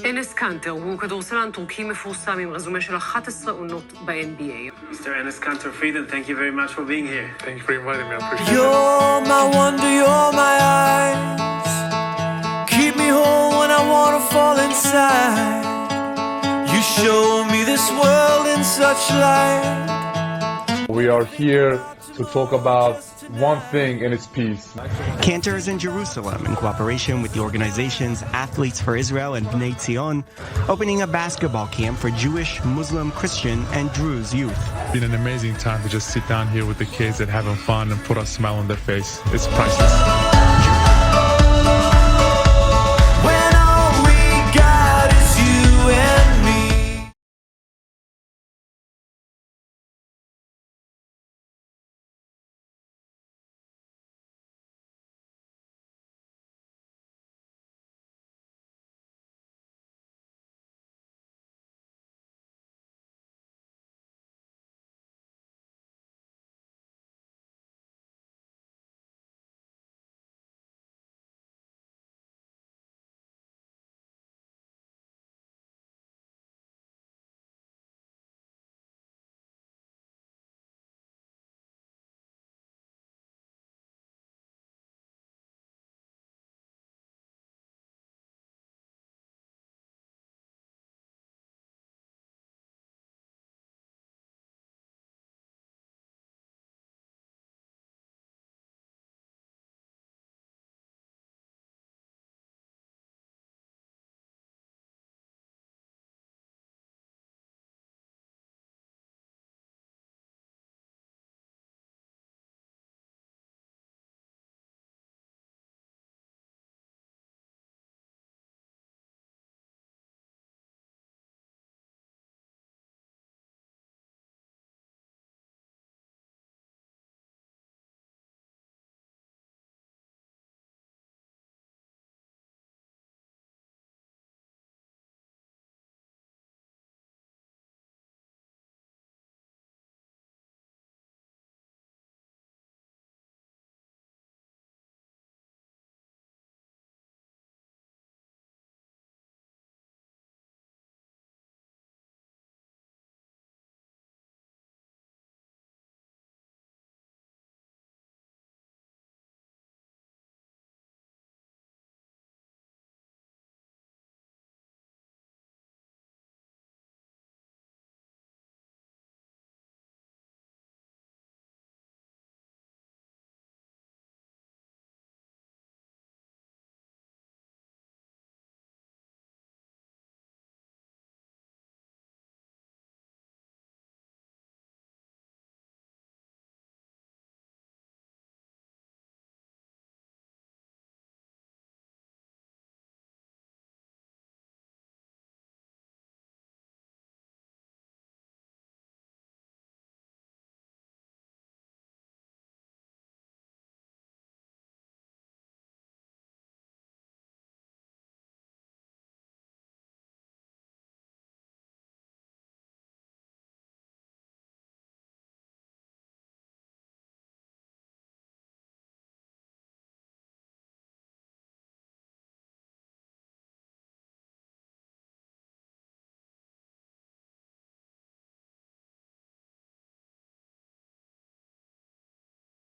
אנס קנטאר הוא כדורסלן טורקי מפורסם עם רזומה של 11 עונות ב-NBA. Mr. Enes Kanter Friedom, thank you very much for being here. Thank you for inviting me. I appreciate it. You're my wonder, you're my eyes. Keep me whole when I want to fall inside. You show me this world in such light. We are here to talk about one thing, and it's peace. Kantár is in Jerusalem in cooperation with the organizations Athletes for Israel and Bnei Tion, opening a basketball camp for Jewish, Muslim, Christian, and Druze youth. It's been an amazing time to just sit down here with the kids and having fun and put a smile on their face. It's priceless. When all we got is you and me.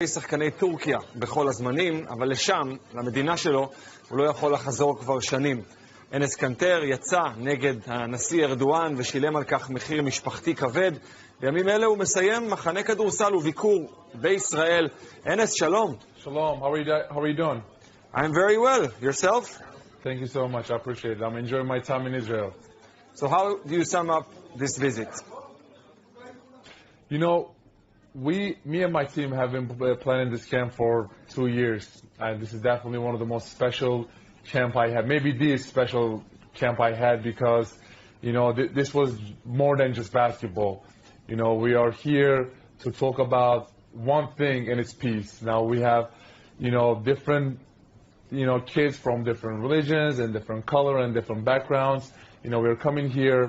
שחקני טורקיה בכל הזמנים, אבל לשם, למדינה שלו, הוא לא יכול לחזור כבר שנים. אנס קנטאר יצא נגד הנשיא ארדואן ושילם על כך מחיר משפחתי כבד. בימים אלה הוא מסיים מחנה כדורסל וביקור בישראל. אנס, שלום. Shalom. How are you doing? I'm very well. Yourself? Thank you so much. I appreciate it. I'm enjoying my time in Israel. So how do you sum up this visit? You know, me and my team have been planning this camp for 2 years, and this is definitely one of the most special camp I had. Maybe the special camp I had because, you know, this was more than just basketball. You know, we are here to talk about one thing, and it's peace. Now we have, you know, different, you know, kids from different religions and different color and different backgrounds. You know, we're coming here,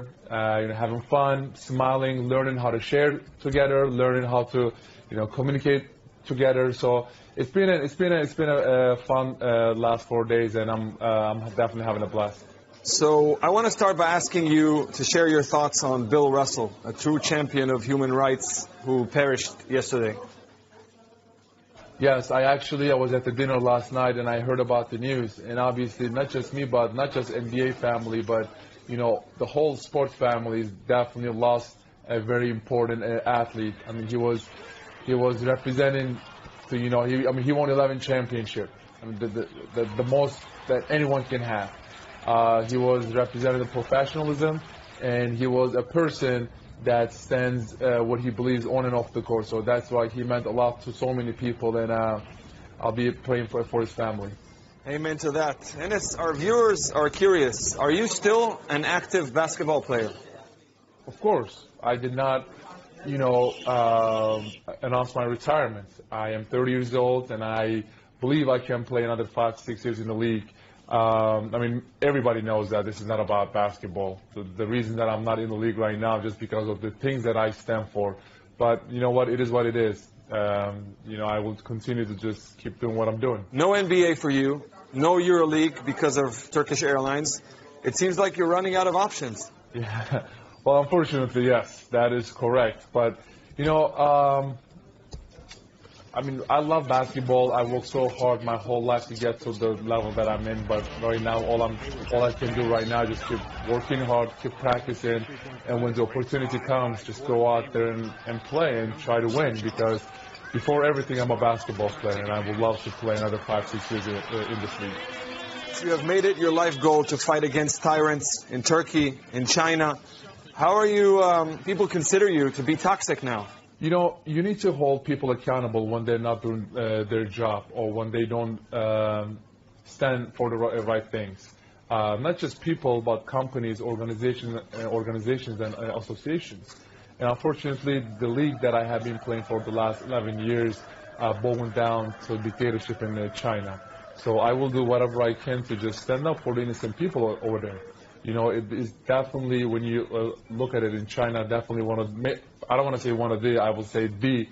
you know, having fun, smiling, learning how to share together, learning how to, you know, communicate together. So it's been a fun last 4 days, and I'm definitely having a blast. So I want to start by asking you to share your thoughts on Bill Russell, a true champion of human rights who perished yesterday. Yes, I was at the dinner last night and I heard about the news. And obviously, not just me, but not just NBA family, but, the whole sports family has definitely lost a very important athlete. I mean, he was representing, he won 11 championships. I mean, the most that anyone can have. He was representing professionalism, and he was a person that stands what he believes on and off the court. So that's why he meant a lot to so many people, and I'll be praying for his family. Amen to that. Enes, our viewers are curious. Are you still an active basketball player? Of course. I did not, announce my retirement. I am 30 years old, and I believe I can play another 5-6 years in the league. Everybody knows that this is not about basketball. The reason that I'm not in the league right now just because of the things that I stand for. But you know what? It is what it is. I will continue to just keep doing what I'm doing. No NBA for you. No EuroLeague because of Turkish Airlines. It seems like you're running out of options. Yeah. Well, unfortunately, yes, that is correct. But, I love basketball. I worked so hard my whole life to get to the level that I'm in. But right now, all I can do right now is just keep working hard, keep practicing, and when the opportunity comes, just go out there and play and try to win. Because before everything, I'm a basketball player, and I would love to play another 5-6 years in this league. So you have made it your life goal to fight against tyrants in Turkey, in China. How are you? People consider you to be toxic now. You need to hold people accountable when they're not doing their job or when they don't stand for the right things. Not just people, but companies, organizations, and associations. And unfortunately, the league that I have been playing for the last 11 years bowing down to dictatorship in China. So I will do whatever I can to just stand up for the innocent people over there. It is definitely, when you look at it in China, definitely I don't want to say one of the, I will say the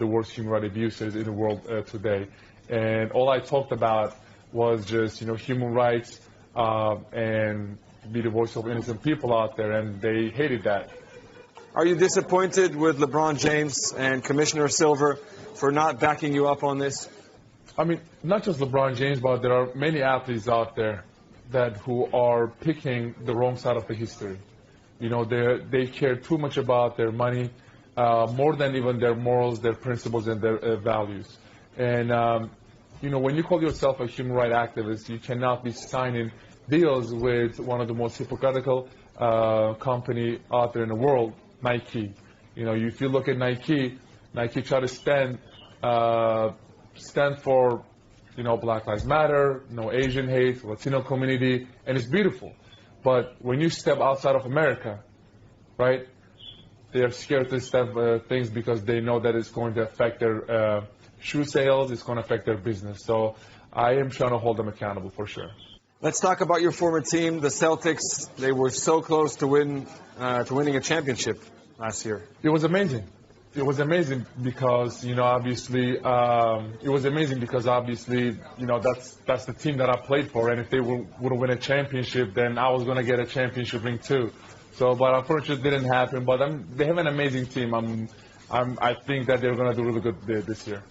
worst human rights abuses in the world today. And all I talked about was just, human rights and be the voice of innocent people out there, and they hated that. Are you disappointed with LeBron James and Commissioner Silver for not backing you up on this? Not just LeBron James, but there are many athletes out there who are picking the wrong side of the history. They care too much about their money, more than even their morals, their principles, and their values. And, when you call yourself a human rights activist, you cannot be signing deals with one of the most hypocritical company out there in the world, Nike. If you look at Nike try to stand for Black Lives Matter, no Asian hate, Latino community, and it's beautiful. But when you step outside of America, right, they are scared to step things because they know that it's going to affect their shoe sales, it's going to affect their business. So I am trying to hold them accountable for sure. Let's talk about your former team, the Celtics. They were so close to winning a championship last year. It was amazing. It was amazing because, obviously, that's the team that I played for. And if they would win a championship, then I was going to get a championship ring too. So, but unfortunately, it didn't happen. But they have an amazing team. I think that they're going to do really good this year.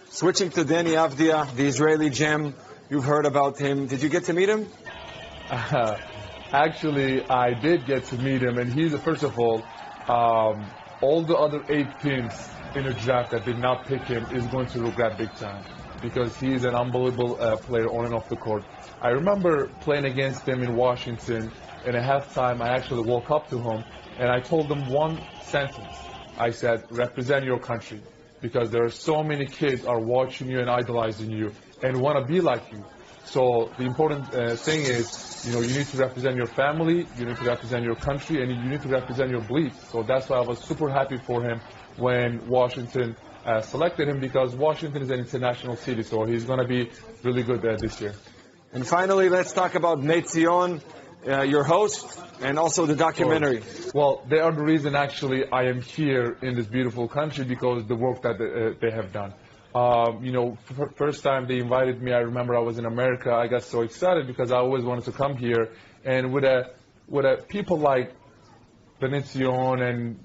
Switching to Danny Avdia, the Israeli gem. You've heard about him. Did you get to meet him? Actually, I did get to meet him. And he's, first of all the other 8 teams in the draft that did not pick him is going to regret big time because he's an unbelievable player on and off the court. I remember playing against him in Washington, and at halftime I actually woke up to him and I told him one sentence. I said, represent your country, because there are so many kids are watching you and idolizing you and want to be like you. So the important thing is, you need to represent your family, you need to represent your country, and you need to represent your beliefs. So that's why I was super happy for him when Washington selected him, because Washington is an international city, so he's going to be really good this year. And finally, let's talk about ציון, your host, and also the documentary. Well, they are the reason actually I am here in this beautiful country, because the work that they have done. First time they invited me, I remember I was in America. I got so excited because I always wanted to come here. And with people like ציון and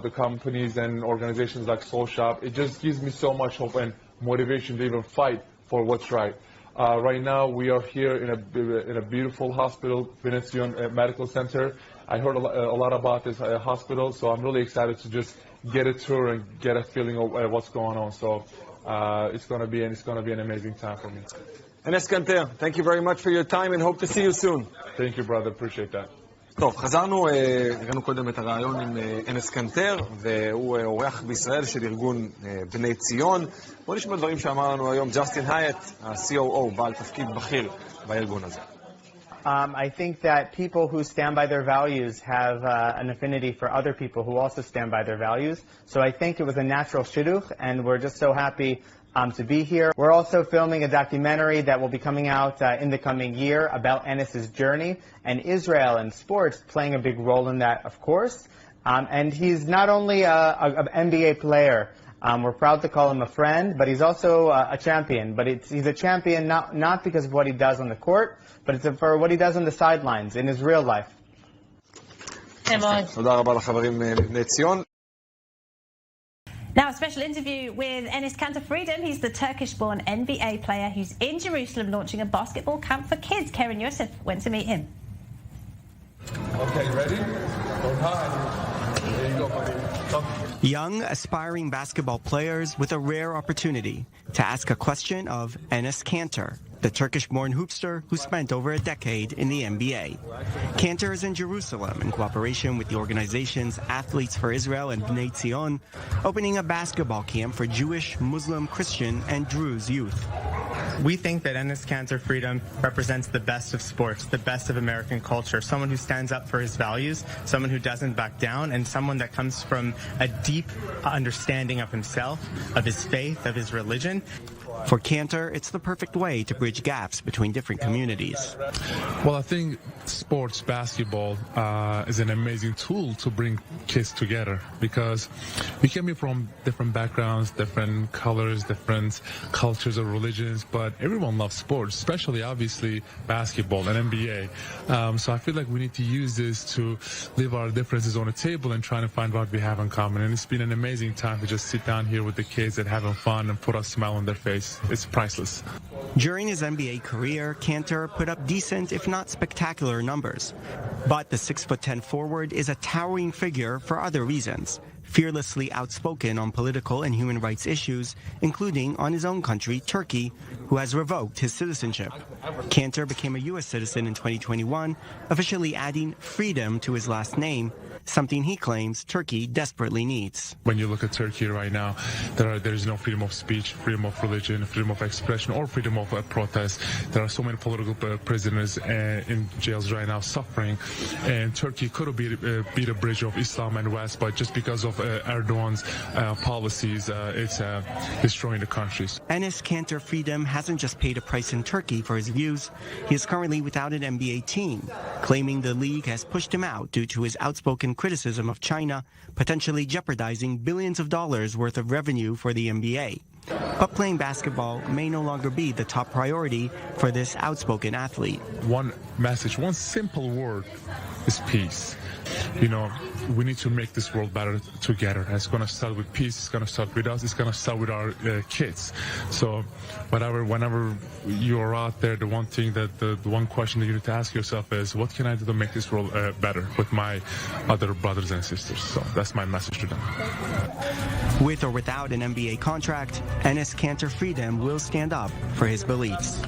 the companies and organizations like Soul Shop, it just gives me so much hope and motivation to even fight for what's right. Right now we are here in a beautiful hospital, ציון Medical Center. I heard a lot about this hospital, so I'm really excited to just get a tour and get a feeling of what's going on. So it's going to be an amazing time for me. קנטאר, thank you very much for your time and hope to see you soon. Thank you, brother. Appreciate that. טוב, חזרנו, הראינו קודם את הרעיון עם קנטאר, והוא אורח בישראל של ארגון בני ציון. בואו נשמע דברים שאמר לנו היום ג'סטין הייט, ה-COO, בעל תפקיד בכיר בארגון הזה. I think that people who stand by their values have an affinity for other people who also stand by their values. So I think it was a natural shidduch, and we're just so happy to be here. We're also filming a documentary that will be coming out in the coming year about Enes's journey, and Israel and sports playing a big role in that, of course. And he's not only an NBA player. We're proud to call him a friend, but he's also a champion. But he's a champion not because of what he does on the court, but it's for what he does on the sidelines in his real life. תודה רבה לחברים מבני ציון. Now, a special interview with Enes Kanter Freedom. He's the Turkish-born NBA player who's in Jerusalem launching a basketball camp for kids. Karen Yosef went to meet him. Okay, ready? Go high. There you go, buddy. Come. Young, aspiring basketball players with a rare opportunity to ask a question of Enes Kanter, the Turkish-born hoopster who spent over a decade in the NBA. Kanter is in Jerusalem in cooperation with the organizations Athletes for Israel and Bnei Tzion, opening a basketball camp for Jewish, Muslim, Christian, and Druze youth. We think that Enes Kanter Freedom represents the best of sports, the best of American culture, someone who stands up for his values, someone who doesn't back down, and someone that comes from a deep understanding of himself, of his faith, of his religion. For Kanter, it's the perfect way to bridge gaps between different communities. Well, I think sports basketball is an amazing tool to bring kids together because we can be from different backgrounds, different colors, different cultures or religions, but everyone loves sports, especially obviously basketball and NBA. So I feel like we need to use this to leave our differences on the table and try to find what we have in common. And it's been an amazing time to just sit down here with the kids and having fun and put a smile on their face. It's priceless. During his NBA career, Kanter put up decent, if not spectacular, numbers. But the 6'10" forward is a towering figure for other reasons. Fearlessly outspoken on political and human rights issues, including on his own country, Turkey, who has revoked his citizenship. Kanter became a U.S. citizen in 2021, officially adding freedom to his last name, something he claims Turkey desperately needs. When you look at Turkey right now, there is no freedom of speech, freedom of religion, freedom of expression, or freedom of protest. There are so many political prisoners in jails right now suffering, and Turkey could be the bridge of Islam and West, but just because of Erdogan's policies, it's destroying the countries. Enes Kanter Freedom hasn't just paid a price in Turkey for his views. He is currently without an NBA team, claiming the league has pushed him out due to his outspoken criticism of China, potentially jeopardizing billions of dollars worth of revenue for the NBA. But playing basketball may no longer be the top priority for this outspoken athlete. One message, one simple word is peace. You know, we need to make this world better together. And it's going to start with peace. It's going to start with us. It's going to start with our kids. So whenever you're out there, the one thing that the one question that you need to ask yourself is, what can I do to make this world better with my other brothers and sisters? So that's my message to them. With or without an NBA contract, Enes Kanter Freedom will stand up for his beliefs.